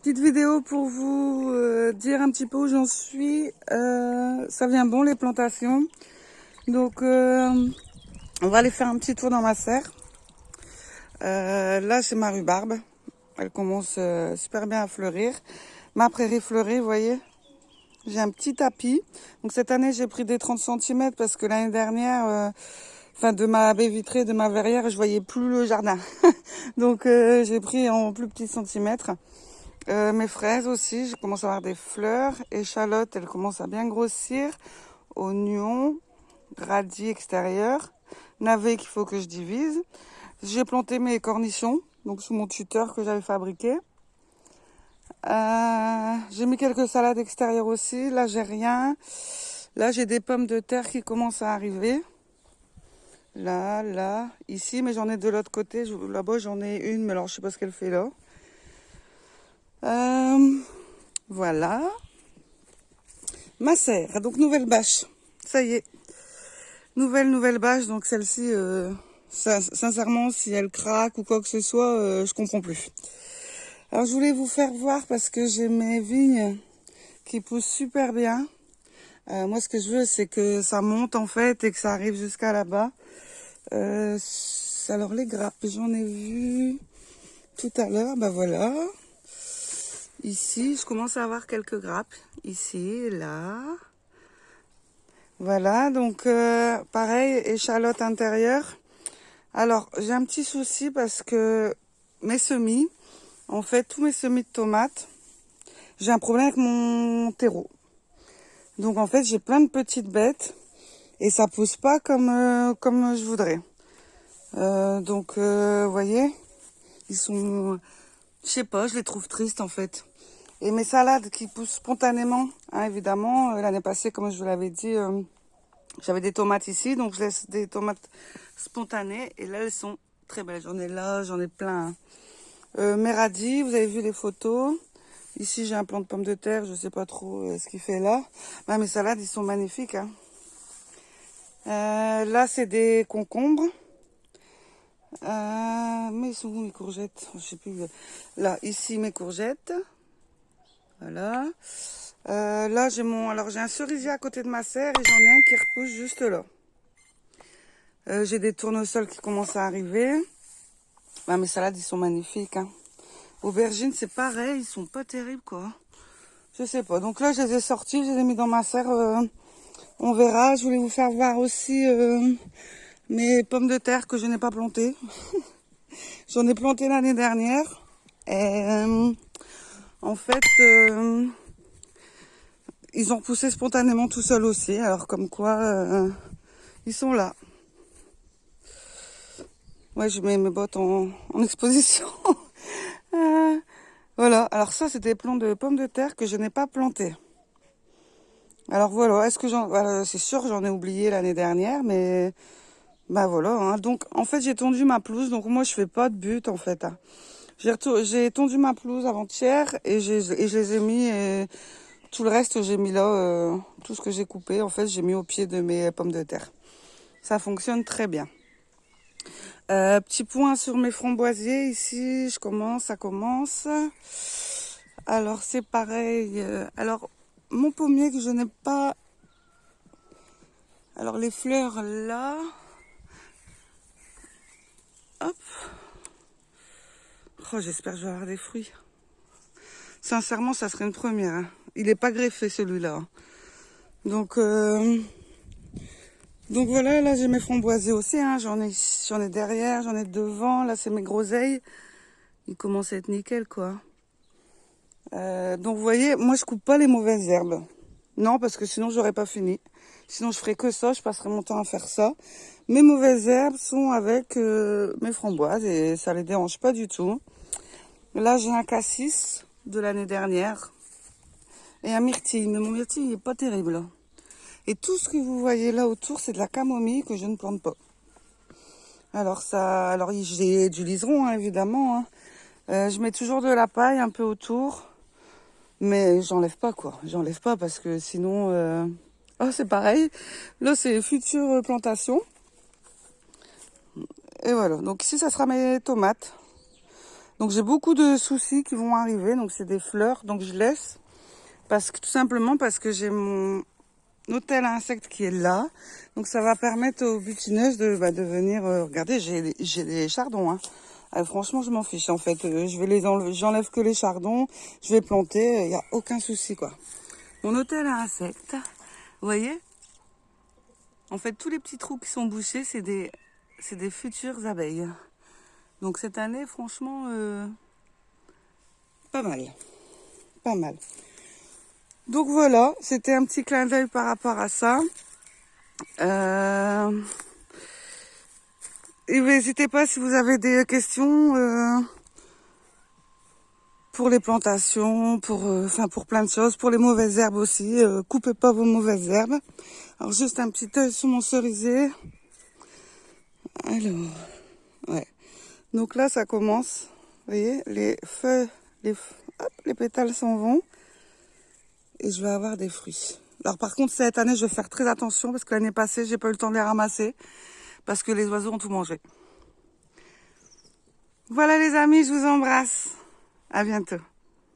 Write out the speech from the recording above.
Petite vidéo pour vous dire un petit peu où j'en suis. Ça vient bon les plantations. Donc on va aller faire un petit tour dans ma serre. Là c'est ma rhubarbe. Elle commence super bien à fleurir. Ma prairie fleurie, vous voyez. J'ai un petit tapis. Donc cette année j'ai pris des 30 cm parce que l'année dernière, de ma baie vitrée, de ma verrière, je voyais plus le jardin. Donc j'ai pris en plus petits centimètres. Mes fraises aussi, je commence à avoir des fleurs. Échalotes, elles commencent à bien grossir. Oignons, radis extérieurs. Navets qu'il faut que je divise. J'ai planté mes cornichons, donc sous mon tuteur que j'avais fabriqué. J'ai mis quelques salades extérieures aussi. Là, j'ai rien. Là, j'ai des pommes de terre qui commencent à arriver. Là, ici, mais j'en ai de l'autre côté. Là-bas, j'en ai une, mais alors je sais pas ce qu'elle fait là. Voilà. Ma serre, donc nouvelle bâche. Ça y est. Nouvelle bâche, donc celle-ci, sincèrement, si elle craque ou quoi que ce soit, je comprends plus. Alors je voulais vous faire voir parce que j'ai mes vignes qui poussent super bien. Moi, ce que je veux, c'est que ça monte en fait et que ça arrive jusqu'à là-bas. Alors les grappes, j'en ai vu tout à l'heure, bah voilà. Ici, je commence à avoir quelques grappes. Ici, là. Voilà, donc pareil, échalote intérieure. Alors, j'ai un petit souci parce que mes semis, en fait, tous mes semis de tomates, j'ai un problème avec mon terreau. Donc, en fait, j'ai plein de petites bêtes et ça pousse pas comme je voudrais. Vous voyez, ils sont, je sais pas, je les trouve tristes en fait. Et mes salades qui poussent spontanément, hein, évidemment, l'année passée, comme je vous l'avais dit, j'avais des tomates ici, donc je laisse des tomates spontanées. Et là, elles sont très belles. J'en ai là, j'en ai plein. Mes radis, vous avez vu les photos. Ici, j'ai un plant de pommes de terre. Je sais pas trop ce qu'il fait là. Bah, mes salades, ils sont magnifiques. Hein. Là, c'est des concombres. Mais ils sont où mes courgettes? Je sais plus. Là, ici, mes courgettes. Voilà. Là, j'ai un cerisier à côté de ma serre et j'en ai un qui repousse juste là. J'ai des tournesols qui commencent à arriver. Bah, mes salades, ils sont magnifiques. Hein. Aubergines, c'est pareil, ils sont pas terribles, quoi. Je sais pas. Donc là, je les ai sortis, je les ai mis dans ma serre. On verra. Je voulais vous faire voir aussi mes pommes de terre que je n'ai pas plantées. J'en ai planté l'année dernière. Et en fait, ils ont poussé spontanément tout seuls aussi. Alors comme quoi, ils sont là. Ouais, je mets mes bottes en exposition. Voilà. Alors ça, c'est des plants de pommes de terre que je n'ai pas plantés. Alors voilà. Est-ce que voilà, c'est sûr, j'en ai oublié l'année dernière, mais bah voilà. Hein. Donc en fait, j'ai tondu ma pelouse. Donc moi, je fais pas de but en fait. Hein. J'ai tondu ma pelouse avant-hier et je les ai mis. Et tout le reste, j'ai mis là. Tout ce que j'ai coupé, en fait, j'ai mis au pied de mes pommes de terre. Ça fonctionne très bien. Petit point sur mes framboisiers. Ici, ça commence. Alors, c'est pareil. Alors, mon pommier que je n'ai pas... Alors, les fleurs, là... Hop. Oh, j'espère que je vais avoir des fruits. Sincèrement, ça serait une première. Hein. Il n'est pas greffé, celui-là. Hein. Donc voilà, là, j'ai mes framboisiers aussi. Hein. J'en ai derrière, j'en ai devant. Là, c'est mes groseilles. Ils commencent à être nickel, quoi. Donc vous voyez, moi je coupe pas les mauvaises herbes. Non, parce que sinon j'aurais pas fini. Sinon je ferais que ça, je passerais mon temps à faire ça. Mes mauvaises herbes sont avec mes framboises et ça les dérange pas du tout. Là j'ai un cassis de l'année dernière et un myrtille, mais mon myrtille il est pas terrible. Et tout ce que vous voyez là autour, c'est de la camomille que je ne plante pas. Alors j'ai du liseron hein, évidemment. Hein. Je mets toujours de la paille un peu autour. Mais j'enlève pas quoi, j'enlève pas parce que sinon... Oh c'est pareil, là c'est future plantation. Et voilà, donc ici ça sera mes tomates. Donc j'ai beaucoup de soucis qui vont arriver. Donc c'est des fleurs. Donc je laisse. Tout simplement parce que j'ai mon hôtel à insectes qui est là. Donc ça va permettre aux butineuses de venir... regardez, j'ai des chardons. Hein. Franchement, je m'en fiche en fait. Je vais les enlever, j'enlève que les chardons. Je vais planter. Il n'y a aucun souci quoi. Mon hôtel à insectes. Vous voyez? En fait, tous les petits trous qui sont bouchés, c'est des futures abeilles. Donc cette année, franchement, pas mal. Pas mal. Donc voilà, c'était un petit clin d'œil par rapport à ça. Et n'hésitez pas si vous avez des questions pour les plantations, pour plein de choses, pour les mauvaises herbes aussi. Coupez pas vos mauvaises herbes. Alors juste un petit œil sur mon cerisier. Alors, ouais. Donc là, ça commence. Vous voyez, les feuilles, les pétales s'en vont. Et je vais avoir des fruits. Alors par contre, cette année, je vais faire très attention parce que l'année passée, j'ai pas eu le temps de les ramasser parce que les oiseaux ont tout mangé. Voilà les amis, je vous embrasse. À bientôt.